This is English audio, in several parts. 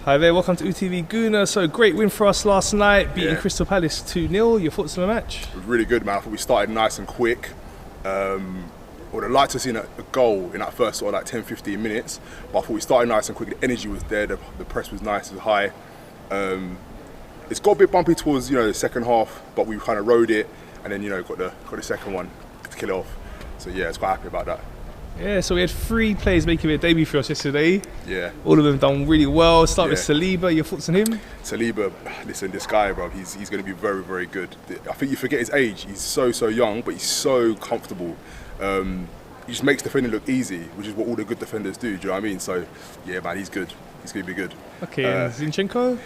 Hi there, welcome to UTV Guna. So great win for us last night, beating Yeah. Crystal Palace 2-0. Your thoughts on the match? It was really good, man. I thought we started nice and quick. I would have liked to have seen a goal in that first sort of like 10-15 minutes, but I thought we started nice and quick. The energy was there, the press was nice, it was high. It's got a bit bumpy towards the second half, but we kind of rode it, and then got the second one to kill it off. So yeah, I was quite happy about that. Yeah, so we had 3 players making their debut for us yesterday. Yeah. All of them done really well. Start with Saliba, your thoughts on him? Saliba, listen, this guy, bro, he's going to be very, very good. I think you forget his age. He's so young, but he's so comfortable. He just makes defending look easy, which is what all the good defenders do. Do you know what I mean? So, yeah, man, he's good. He's going to be good. Okay, and Zinchenko?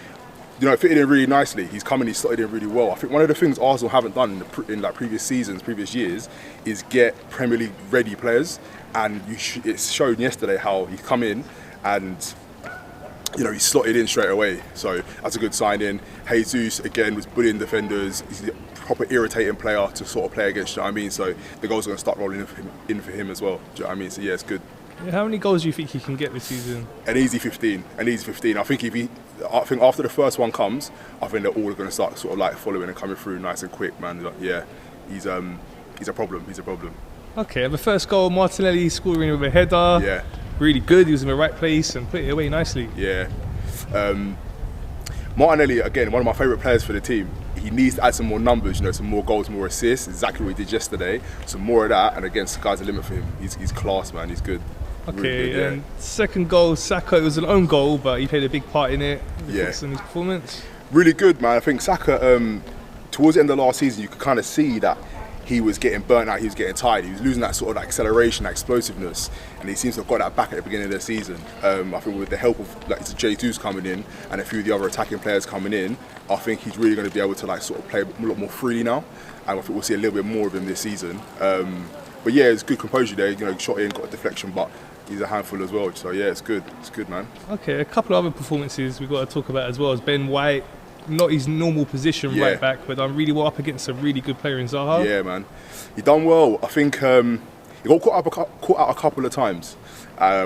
Fitted in really nicely. He's slotted in really well. I think one of the things Arsenal haven't done in like previous seasons, previous years, is get Premier League ready players. And it showed yesterday how he come in and he slotted in straight away. So that's a good sign-in. Jesus again was bullying defenders. He's a proper irritating player to sort of play against. Do you know what I mean? So the goals are going to start rolling in for him as well. Do you know what I mean? So yeah, it's good. Yeah, how many goals do you think he can get this season? An easy 15. I think after the first one comes, I think they're all going to start sort of like following and coming through nice and quick, man. Like, yeah, he's a problem. He's a problem. Okay, and the first goal, Martinelli scoring with a header. Yeah. Really good. He was in the right place and put it away nicely. Yeah. Martinelli, again, one of my favourite players for the team. He needs to add some more numbers, some more goals, more assists. Exactly what he did yesterday. Some more of that, and again, sky's the limit for him. He's class, man. He's good. Okay, really good, and second goal, Saka. It was an own goal, but he played a big part in it. Yeah. What's in his performance? Really good, man. I think Saka, towards the end of last season, you could kind of see that he was getting burnt out, he was getting tired, he was losing that sort of acceleration, that explosiveness, and he seems to have got that back at the beginning of the season. I think with the help of J2's coming in and a few of the other attacking players coming in, I think he's really going to be able to sort of play a lot more freely now, and I think we'll see a little bit more of him this season. But yeah, it's good composure there, shot in, got a deflection, but he's a handful as well, so yeah, it's good, man. Okay, a couple of other performances we've got to talk about as well as Ben White. Not his normal position right back, but done really well up against a really good player in Zaha. Yeah, man. He done well. I think he got caught out a couple of times,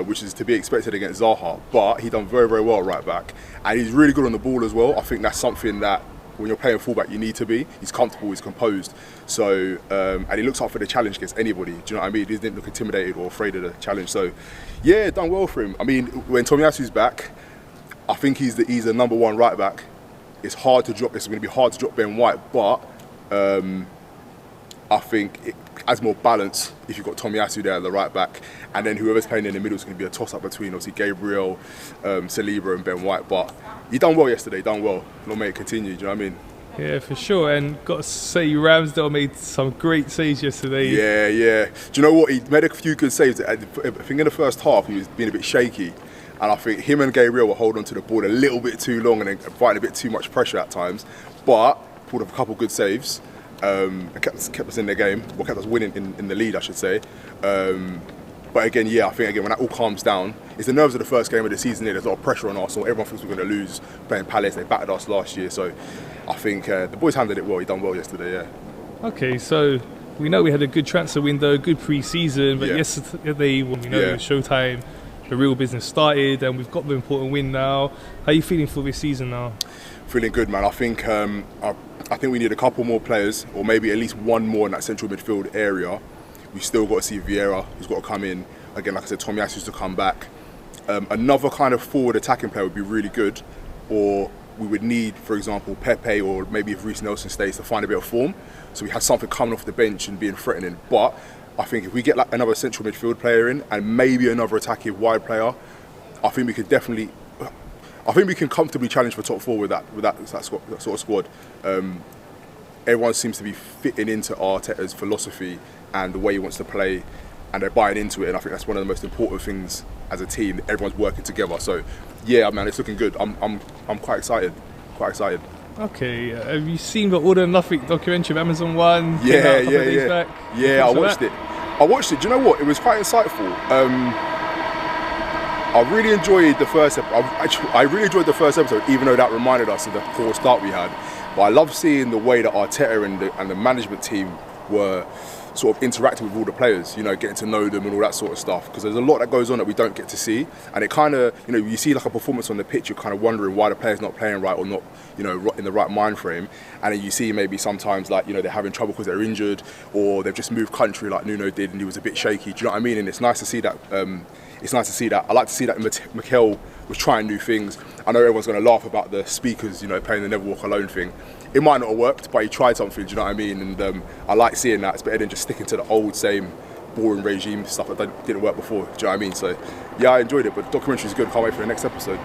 which is to be expected against Zaha, but he done very, very well right back. And he's really good on the ball as well. I think that's something that when you're playing fullback you need to be. He's comfortable, he's composed. So, and he looks up for the challenge against anybody. Do you know what I mean? He didn't look intimidated or afraid of the challenge. So, yeah, done well for him. I mean, when Tomiyasu's back, I think he's the number one right back. It's going to be hard to drop Ben White, but I think it adds more balance if you've got Tomiyasu there at the right back, and then whoever's playing in the middle is going to be a toss-up between obviously Gabriel, Saliba and Ben White. But he done well yesterday, long may it continue, do you know what I mean? Yeah, for sure, and got to say Ramsdale made some great saves yesterday. Yeah. Do you know what? He made a few good saves. I think in the first half he was being a bit shaky. And I think him and Gabriel were holding on to the ball a little bit too long and then providing a bit too much pressure at times. But pulled off a couple of good saves and kept us in the game, or kept us winning in the lead, I should say. But again, I think when that all calms down, it's the nerves of the first game of the season. There's a lot of pressure on Arsenal. Everyone thinks we're going to lose playing Palace. They battered us last year. So I think the boys handled it well. He done well yesterday, yeah. Okay, so we know we had a good transfer window, good pre-season, but yesterday, it was showtime. The real business started and we've got the important win now. How are you feeling for this season now? Feeling good, man. I think we need a couple more players, or maybe at least one more in that central midfield area. We've still got to see Vieira, who's got to come in. Again, like I said, Tomiyasu's to come back. Another kind of forward attacking player would be really good, or we would need, for example, Pepe, or maybe if Reece Nelson stays, to find a bit of form. So we have something coming off the bench and being threatening. But I think if we get another central midfield player in and maybe another attacking wide player, I think we can comfortably challenge for top 4 with that sort of squad. Everyone seems to be fitting into Arteta's philosophy and the way he wants to play, and they're buying into it. And I think that's one of the most important things as a team. Everyone's working together. So yeah, man, it's looking good. I'm quite excited. Okay, have you seen the All or Nothing documentary of Amazon One? Yeah. I watched it. Do you know what? It was quite insightful. I really enjoyed the first episode, even though that reminded us of the poor start we had. But I love seeing the way that Arteta and the management team were sort of interacting with all the players, you know, getting to know them and all that sort of stuff, because there's a lot that goes on that we don't get to see, and it kind of, you know, you see like a performance on the pitch, you're kind of wondering why the player's not playing right or not, you know, in the right mind frame, and then you see maybe sometimes like, you know, they're having trouble because they're injured or they've just moved country like Nuno did and he was a bit shaky. Do you know what I mean? And it's nice to see that. It's nice to see that. I like to see that Mikel was trying new things. I know everyone's going to laugh about the speakers, you know, playing the Never Walk Alone thing. It might not have worked, but he tried something, do you know what I mean? And I like seeing that. It's better than just sticking to the old, same, boring regime stuff that didn't work before, do you know what I mean? So, yeah, I enjoyed it, but the documentary is good. Can't wait for the next episode.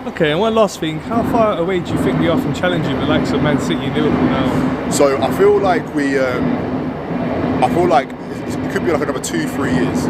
Okay, and one last thing. How far away do you think we are from challenging the likes of Man City and Liverpool now? So, I feel like it could be like another 2-3 years.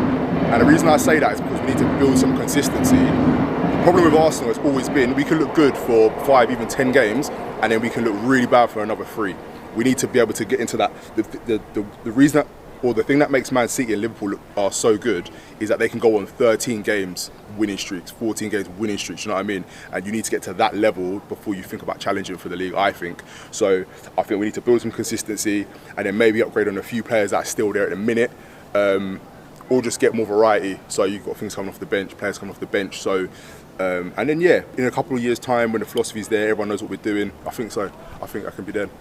And the reason I say that is because we need to build some consistency. The problem with Arsenal has always been we can look good for 5, even 10 games, and then we can look really bad for another 3. We need to be able to get into that. The reason that, or the thing that makes Man City and Liverpool are so good is that they can go on 13 games winning streaks, 14 games winning streaks, you know what I mean? And you need to get to that level before you think about challenging for the league, I think. So I think we need to build some consistency and then maybe upgrade on a few players that are still there at the minute. Or just get more variety, so you've got things coming off the bench, players coming off the bench. So, and then yeah, in a couple of years' time, when the philosophy's there, everyone knows what we're doing. I think so. I think I can be there.